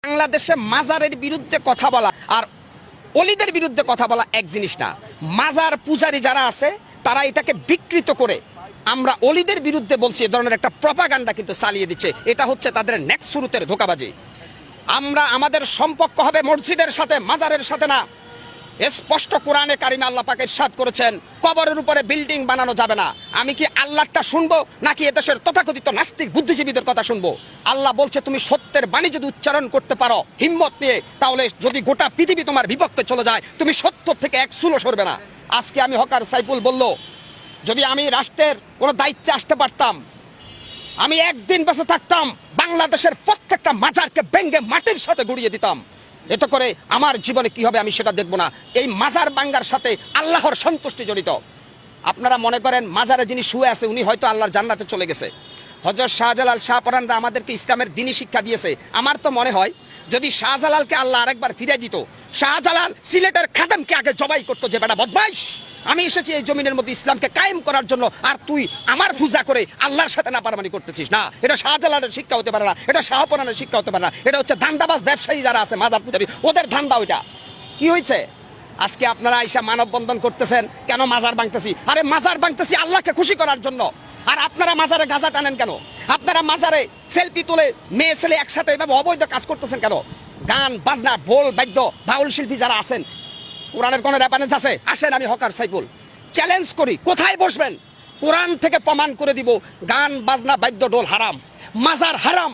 বাংলাদেশে মাজারের বিরুদ্ধে কথা বলা আর অলিদের বিরুদ্ধে কথা বলা এক জিনিস না। মাজার পূজারী যারা আছে তারা এটাকে বিকৃত করে আমরা অলিদের বিরুদ্ধে বলছি, এ ধরনের একটা প্রপাগান্ডা কিন্তু চালিয়ে দিচ্ছে। এটা হচ্ছে তাদের নেক্সট শুরুতের ধোঁকাবাজি। আমরা আমাদের সম্পর্ক হবে মসজিদের সাথে, মাজারের সাথে না। স্পষ্ট কোরআনে কারিমে আল্লাহ পাক ইরশাদ করেছেন কবরের উপরে বিল্ডিং বানানো যাবে না। আমি কি আল্লাহটা শুনবো নাকি এদেশের তথাকথিত নাস্তিক বুদ্ধিজীবীদের কথা শুনবো? আল্লাহ বলছে তুমি সত্যের বাণী যদি উচ্চারণ করতে পারো হিম্মত নিয়ে, তাহলে যদি গোটা পৃথিবী তোমার বিপক্ষে চলে যায় তুমি সত্য থেকে এক চুলও সরবে না। আজকে আমি হকার সাইফুল বলল, যদি আমি রাষ্ট্রের কোনো দায়িত্বে আসতে পারতাম, আমি একদিন বেঁচে থাকতাম বাংলাদেশের প্রত্যেকটা মাজারকে ভেঙ্গে মাটির সাথে গুড়িয়ে দিতাম। এতে করে আমার জীবনে কি হবে আমি সেটা দেখব না। এই মাজার ভাঙ্গার সাথে আল্লাহর সন্তুষ্টি জড়িত। আপনারা মনে করেন মাজারে যিনি শুয়ে আছে উনি হয়তো আল্লাহর জান্নাতে চলে গেছে। হযরত শাহজালাল শাহপরানরা আমাদেরকে ইসলামের দ্বীনি শিক্ষা দিয়েছে। আমার তো মনে হয় যদি শাহজালালকে আল্লাহ আরেকবার ফিরে দিত, শাহজালাল সিলেটের খাদেমকে আগে জবাই করতো যে বেটা বদমাইশ, আমি এসেছি এই জমিনের মধ্যে ইসলামকে কায়েম করার জন্য, আর তুই আমার পূজা করে আল্লাহর সাথে নাপারমানি করতেছিস। না, এটা শাহজালালের শিক্ষা হতে পারে না, এটা শাহপরানের শিক্ষা হতে পারে না। এটা হচ্ছে ধান্দাবাজ ব্যবসায়ী যারা আছে মাজার পূজারী, ওদের ধান্দা ওইটা। কি হয়েছে আজকে আপনারা আইসা মানববন্ধন করতেছেন কেন? মাজার ভাঙতেছি। আরে মাজার ভাঙতেছি আল্লাহকে খুশি করার জন্য। আর আপনারা মাজারে গাঁজা টানেন কেন? আপনারা মাজারে সেলফি তুলে মেয়ে ছেলে একসাথে এভাবে অবৈধ কাজ করতেছেন কেন? গান বাজনা ঢোল বাদ্য বাউল শিল্পী যারা আছেন, কোরআনের কোন রেফারেন্স আছে? আসেন, আমি হকার সাইফুল চ্যালেঞ্জ করি, কোথায় বসবেন? কোরআন থেকে প্রমাণ করে দিব গান বাজনা বাদ্য ঢোল হারাম, মাজার হারাম।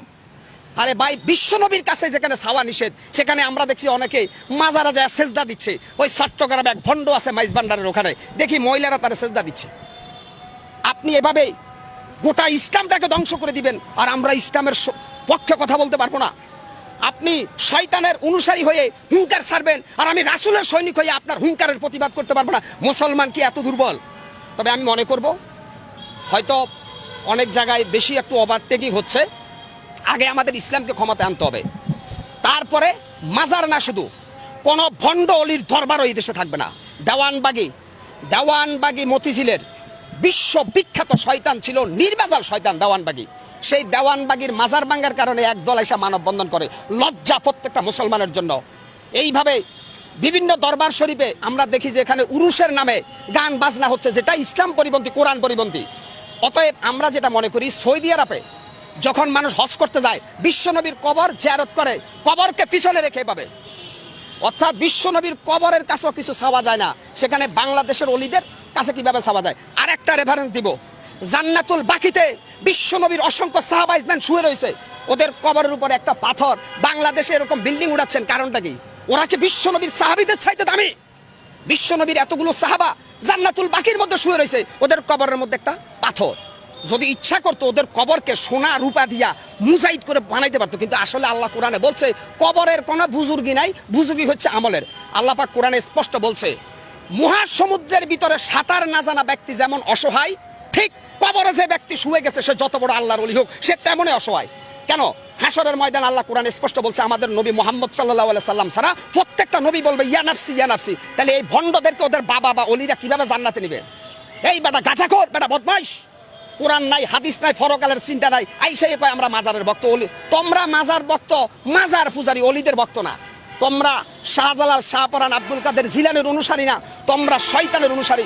আরে ভাই, বিশ্বনবীর কাছে যেখানে ছাওয়া নিষেধ, সেখানে আমরা দেখছি অনেকে মাজারা যায় সেজদা দিচ্ছে। ওই চট্টগ্রামে এক ভণ্ড আছে মাইজ ভান্ডারের ওখানে, দেখি মহিলারা তারা সেজদা দিচ্ছে। আপনি এভাবে গোটা ইসলামটাকে ধ্বংস করে দিবেন আর আমরা ইসলামের পক্ষে কথা বলতে পারবো না। আপনি শয়তানের অনুসারী হয়ে হুঙ্কার ছাড়বেন আর আমি রাসূলের সৈনিক হয়ে আপনার হুঙ্কারের প্রতিবাদ করতে পারবো না। মুসলমান কি এত দুর্বল? তবে আমি মনে করব হয়তো অনেক জায়গায় বেশি একটু ওভারটেকিং হচ্ছে। আগে আমাদের ইসলামকে ক্ষমতায় আনতে হবে, তারপরে মাজার না শুধু কোন ভণ্ড অলির দরবারও এই দেশে থাকবে না। দেওয়ানবাগী মতিঝিলের বিশ্ববিখ্যাত শয়তান ছিল, নির্বাজাল শয়তান দেওয়ানবাগী। সেই দেওয়ানবাগীর মাজার ভাঙ্গার কারণে একদল এসে মানববন্ধন করে, লজ্জা প্রত্যেকটা মুসলমানের জন্য। এইভাবে বিভিন্ন দরবার শরীফে আমরা দেখি যে এখানে উরুসের নামে গান বাজনা হচ্ছে, যেটা ইসলাম পরিপন্থী, কোরআন পরিপন্থী। অতএব আমরা যেটা মনে করি, সৌদি আরবে যখন মানুষ হজ করতে যায় বিশ্বনবীর কবর জিয়ারত করে, কবরকে পিছনে রেখে পাবে, অর্থাৎ বিশ্বনবীর কবরের কাছেও কিছু চাওয়া যায় না, সেখানে বাংলাদেশের অলিদের কাছে কিভাবে চাওয়া যায়। আর একটা রেফারেন্স দিব, জান্নাতুল বাকিতে বিশ্বনবীর অসংখ্য সাহাবাইজমান শুয়ে রয়েছে, ওদের কবরের উপরে একটা পাথর। বাংলাদেশে এরকম বিল্ডিং উড়াচ্ছেন, কারণটা কি? ওরা কি বিশ্বনবীর সাহাবীদের চাইতে দামি? বিশ্বনবীর এতগুলো সাহাবা জান্নাতুল বাকির মধ্যে শুয়ে রয়েছে, ওদের কবরের মধ্যে একটা পাথর। যদি ইচ্ছা করতো ওদের কবরকে সোনা রূপা দিয়া মুজাহিদ করে বানাইতে পারতো, কিন্তু আসলে আল্লাহ কোরআনে বলছে কবরের কোনো বুজুর্গি নাই, বুজুর্গি হচ্ছে আমলের। আল্লাহ পাক কোরআনে স্পষ্ট বলছে মহাসমুদ্রের ভিতরে সাঁতার না জানা ব্যক্তি যেমন অসহায়, ঠিক কবরে যে ব্যক্তি শুয়ে গেছে সে যত বড় আল্লাহর ওলি হোক সে তেমনই অসহায়। কেন? হাসরের ময়দান আল্লাহ কোরআনে স্পষ্ট বলছে আমাদের নবী মুহাম্মদ সাল্লাল্লাহু আলাইহি সাল্লাম ছাড়া প্রত্যেকটা নবী বলবে ইয়া নাফসি ইয়া নাফসি। তাহলে এই ভণ্ডদেরকে ওদের বাবা বা অলিরা কিভাবে জান্নাতে নেবে? এই বেটা গাঁজাখোর, বেটা বদমাইশ, কোরআন নাই, হাদিস নাই, ফরকালের চিন্তা নাই, আইসাই কয় আমরা মাজারের ভক্ত। অলি তোমরা মাজার ভক্ত, মাজার পূজারী, অলিদের ভক্ত না। তোমরা শাহজালাল শাহপরান আব্দুল কাদের জিলানের অনুসারী না, তোমরা শয়তানের অনুসারী।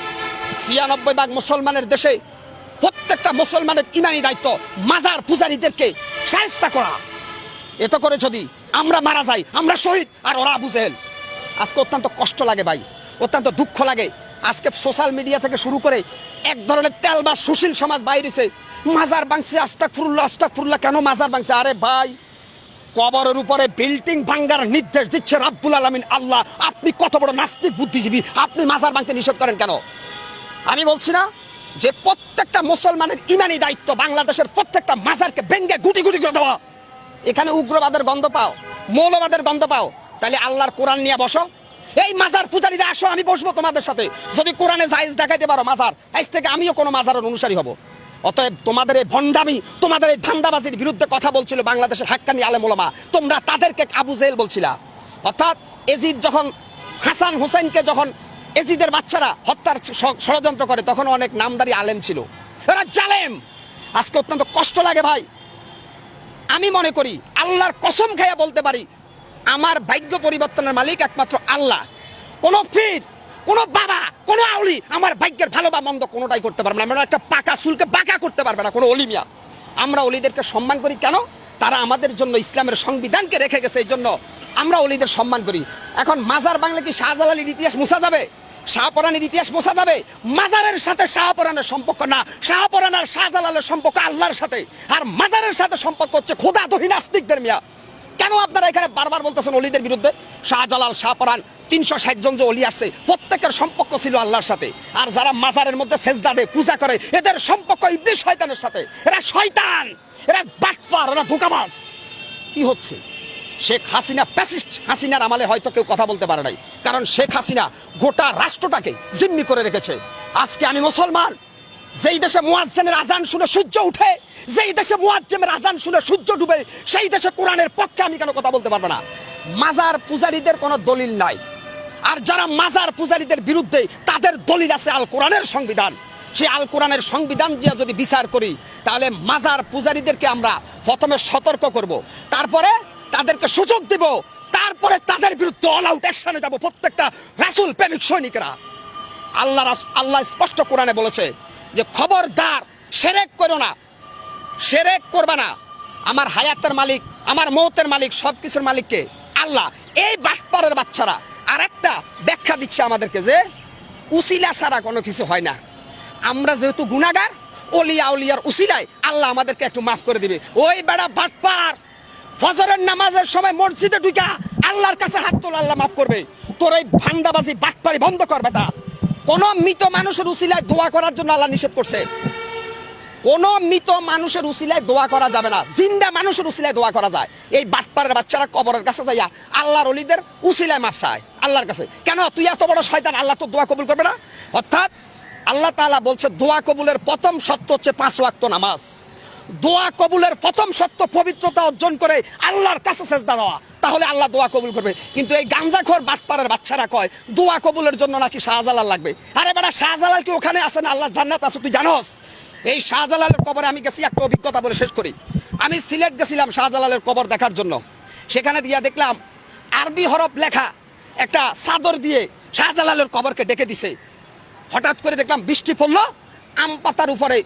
৯৬% মুসলমানের দেশে প্রত্যেকটা মুসলমানের ইমানি দায়িত্ব মাজার পূজারীদেরকে শায়েস্তা করা। এত করে যদি আমরা মারা যাই আমরা শহীদ আর ওরা আবু জেহেল। আজকে অত্যন্ত কষ্ট লাগে ভাই, অত্যন্ত দুঃখ লাগে। আজকে সোশ্যাল মিডিয়া থেকে শুরু করে এক ধরনের তেলবাজ সুশীল সমাজ বাইরেছে, মাজার ভাঙছে, আস্তাগফিরুল্লাহ আস্তাগফিরুল্লাহ। কেন মাজার ভাঙছে? আরে ভাই, কবরের উপরে বিল্ডিং ভাঙ্গার নির্দেশ দিচ্ছে রাব্বুল আলামিন আল্লাহ। আপনি কত বড় নাস্তিক বুদ্ধিজীবী, আপনি মাজার ভাঙতে নিষেধ করেন কেন? আমি বলছি না যে প্রত্যেকটা মুসলমানের ইমানি দায়িত্ব বাংলাদেশের প্রত্যেকটা মাজারকে ভেঙ্গে গুটি গুটি করে দেওয়া। এখানে উগ্রবাদের গন্ধ পাও, মৌলবাদের গন্ধ পাও, তাহলে আল্লাহর কোরআন নিয়ে বসো। এই মাজার পূজারীরা আসো, আমি বসবো তোমাদের সাথে। যদি কোরআনে জায়েজ দেখাইতে পারো মাজার, আজ থেকে আমিও কোনো মাজারের অনুসারী হব। অতএব তোমাদের এই ভণ্ডামি, তোমাদের এই ধান্দাবাজির বিরুদ্ধে কথা বলছিল বাংলাদেশের হাক্কানি আলেম ওলামা, তোমরা তাদেরকে আবু জেহেল বলছিলা। অর্থাৎ এজিদ যখন হাসান হুসাইনকে যখন এজিদের বাচ্চারা হত্যার ষড়যন্ত্র করে, তখন অনেক নামদারি আলেম ছিল, এরা জালেম। আজকে অত্যন্ত কষ্ট লাগে ভাই। আমি মনে করি, আল্লাহর কসম খাইয়া বলতে পারি, আমার ভাগ্য পরিবর্তনের মালিক একমাত্র আল্লাহ। কোন পীর, কোন বাবা, কোন আউলি আমার ভাগ্যের ভালো বা মন্দ কোনোটাই করতে পারবে না। আমরা একটা পাকা চুলকে বাঁকা করতে পারবে না কোনো অলিমিয়া। আমরা অলিদেরকে সম্মান করি কেন? তারা আমাদের জন্য ইসলামের সংবিধানকে রেখে গেছে, এই জন্য আমরা অলিদের সম্মান করি। এখন মাজার বাংলা কি শাহজালালের ইতিহাস মুছা যাবে? শাহপরানের ইতিহাস মোছা যাবে? মাজারের সাথে শাহপরানের সম্পর্ক না, শাহপরান আর শাহজালালের সম্পর্ক আল্লাহর সাথে, আর মাজারের সাথে সম্পর্ক হচ্ছে খোদাদহী নাস্তিকদের। মিয়া কেন আপনারা এখানে বারবার বলতেছেন অলিদের বিরুদ্ধে? শাহজালাল, শাহপরান 360 জন যে অলি আসছে প্রত্যেকের সম্পর্ক ছিল আল্লাহর সাথে। আর যারা মাজারের মধ্যে সেজদা দেয়, পূজা করে, এদের সম্পর্ক ইবলিস শয়তানের সাথে। এরা শয়তান, এরা বাটপার, এরা ধোঁকাবাজ। কি হচ্ছে? শেখ হাসিনা ফ্যাসিস্ট হাসিনার আমলে হয়তো কেউ কথা বলতে পারে নাই, কারণ শেখ হাসিনা গোটা রাষ্ট্রটাকে জিম্মি করে রেখেছে। আজকে আমি মুসলমান, যেই দেশে মুয়াজ্জিনের আজান শুনে সূর্য উঠে, যেই দেশে মুয়াজ্জিনের আজান শুনে সূর্য ডুবে, সেই দেশে কোরআনের পক্ষে আমি কেন কথা বলতে পারবো না? মাজার পূজারীদের কোনো দলিল নাই, আর যারা মাজার পূজারীদের বিরুদ্ধে তাদের দলিল আছে আল কোরআনের সংবিধান। সেই আল কোরআনের সংবিধান দিয়ে যদি বিচার করি, তাহলে মাজার পূজারীদেরকে আমরা প্রথমে সতর্ক করব, তারপরে তাদেরকে সুযোগ দেব, তারপরে তাদের বিরুদ্ধে অল আউট অ্যাকশনে যাব প্রত্যেকটা রাসূল প্রেমিক সৈনিকরা। আল্লাহ স্পষ্ট কোরআনে বলেছে যে খবরদার শিরক করো না, শিরক করবে না। আমার হায়াতের মালিক, আমার মৌতের মালিক, সবকিছুর মালিককে আল্লাহ। এই বাটপারের বাচ্চারা আর একটা ব্যাখ্যা দিচ্ছে আমাদেরকে যে উসিলা ছাড়া কোনো কিছু হয় না। আমরা যেহেতু গুনাহগার, ওলিয়া উলিয়ার উসিলায় আল্লাহ আমাদেরকে একটু মাফ করে দিবে। ওই বেড়া বাটপার, ফজরের নামাজের সময় মসজিদে ঢুকা আল্লাহর কাছে হাত তোলা, আল্লাহ মাফ করবে। তোর এই ভান্ডাবাজি বাটপারি বন্ধ কর বেটা। কোন মৃত মানুষের উসিলায় দোয়া করার জন্য আল্লাহ নিষেধ করছে। কোন মৃত মানুষের উসিলায় দোয়া করা যাবে না, জিন্দা মানুষের উসিলায় দোয়া করা যায়। এই বাটপারের বাচ্চারা কবরের কাছে যাইয়া আল্লাহর ওলিদের উসিলায় মাফ চায় আল্লাহর কাছে। কেন? তুই এত বড় শয়তান, আল্লাহ তো দোয়া কবুল করবে না। অর্থাৎ আল্লাহ তাআলা বলছে দোয়া কবুলের প্রথম শর্ত হচ্ছে 5 ওয়াক্ত নামাজ। দোয়া কবুলের প্রথম শর্ত পবিত্রতা অর্জন করে আল্লাহর কাছে সেজদা দেওয়া, তাহলে আল্লাহ দোয়া কবুল করবে। কিন্তু এই গাঞ্জাখোর বাটপারের বাচ্চারা কয় দোয়া কবুলের জন্য নাকি শাহজালাল লাগবে। আরে বেটা, শাহজালাল কি ওখানে আছে না আল্লাহর জান্নাত আছে তুই জানোস? এই শাহজালালের কবরে আমি গেছি, একটা অভিজ্ঞতা বলে শেষ করি। আমি সিলেট গেছিলাম শাহজালালের কবর দেখার জন্য। সেখানে দিয়া দেখলাম আরবি হরফ লেখা একটা চাদর দিয়ে শাহজালালের কবরকে ডেকে দিছে। হঠাৎ করে দেখলাম বৃষ্টি পড়লো, আম পাতার উপরে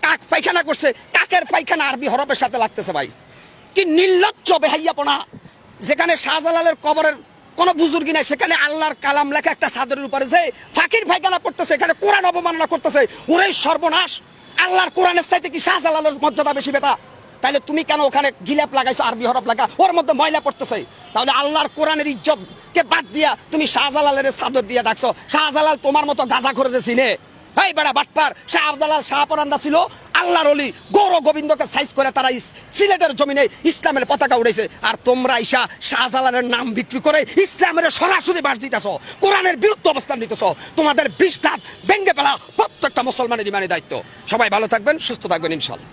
কাক পায়খানা করছে, কাকের পায়খানা আরবি হরফের সাথে লাগতেছে। ভাই কি নির্লজ্জ বেহাইয়াপনা! যেখানে শাহজালালের কবরের কোনো বুজুর্গি নাই, সেখানে আল্লাহর কালাম লেখা একটা চাদরের উপরে যে ফাকির পায়খানা করতেছে, এখানে কোরআন অবমাননা করতেছে। ওরে সর্বনাশ! আল্লাহর কোরআনের চাইতে কি শাহজালালের মর্যাদা বেশি বেটা? তাহলে তুমি কেন ওখানে গিলাপ লাগাইছো, আরবি হরফ লাগা, ওর মধ্যে ময়লা পড়তেছে? তাহলে আল্লাহর কোরআনের ইজ্জত কে বাদ দিয়া তুমি শাহজালালের চাদর দিয়ে ডাকছো। শাহজালাল তোমার মতো গাঁজা করে দিছিলে। এই বেড়া বাটপার, শাহজালাল শাহপরানরা ছিল আল্লাহর ওলি, গৌর গোবিন্দকে সাইজ করে তারা সিলেটের জমিনে ইসলামের পতাকা উড়াইছে। আর তোমরা ঈশা শাহজালালের নাম বিক্রি করে ইসলামের সরাসরি বাস দিতেছ, কোরআনের বিরুদ্ধে অবস্থান নিতেছ। তোমাদের বিস্তার ভেঙ্গে ফেলা প্রত্যেকটা মুসলমানের ইমানি দায়িত্ব। সবাই ভালো থাকবেন, সুস্থ থাকবেন ইনশাআল্লাহ।